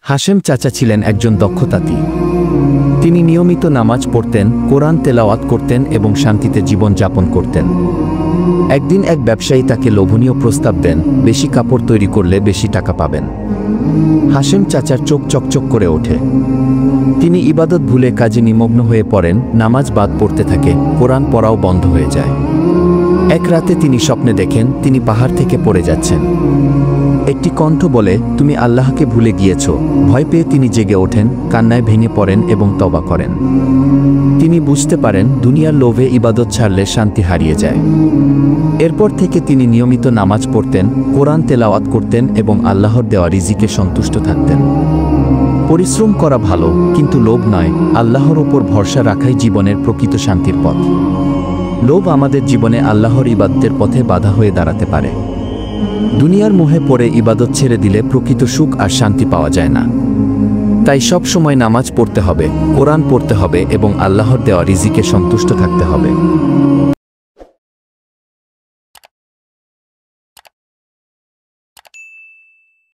হাশেম চাচা ছিলেন একজন দক্ষ তাঁতি। তিনি নিয়মিত নামাজ পড়তেন, কোরআন তেলাওয়াত করতেন এবং শান্তিতে জীবন যাপন করতেন। একদিন এক ব্যবসায়ী তাকে লোভনীয় প্রস্তাব দেন, বেশি কাপড় তৈরি করলে বেশি টাকা পাবেন। হাশেম চাচার চোখ চকচক করে ওঠে। তিনি ইবাদত ভুলে কাজে নিমগ্ন হয়ে পড়েন, নামাজ বাদ পড়তে থাকে, কোরআন পড়াও বন্ধ হয়ে যায়। এক রাতে তিনি স্বপ্নে দেখেন তিনি পাহাড় থেকে পড়ে যাচ্ছেন। একটি কণ্ঠ বলে, তুমি আল্লাহকে ভুলে গিয়েছ। ভয় পেয়ে তিনি জেগে ওঠেন, কান্নায় ভেঙে পড়েন এবং তওবা করেন। তিনি বুঝতে পারেন দুনিয়ার লোভে ইবাদত ছাড়লে শান্তি হারিয়ে যায়। এরপর থেকে তিনি নিয়মিত নামাজ পড়তেন, কোরআন তেলাওয়াত করতেন এবং আল্লাহর দেওয়া রিজিকে সন্তুষ্ট থাকতেন। পরিশ্রম করা ভালো, কিন্তু লোভ নয়। আল্লাহর ওপর ভরসা রাখাই জীবনের প্রকৃত শান্তির পথ। লোভ আমাদের জীবনে আল্লাহর ইবাদতের পথে বাধা হয়ে দাঁড়াতে পারে। দুনিয়ার মোহে পড়ে ইবাদত ছেড়ে দিলে প্রকৃত সুখ আর শান্তি পাওয়া যায় না। তাই সব সময় নামাজ পড়তে হবে, কোরআন পড়তে হবে এবং আল্লাহর দেওয়া রিজিকে সন্তুষ্ট থাকতে হবে।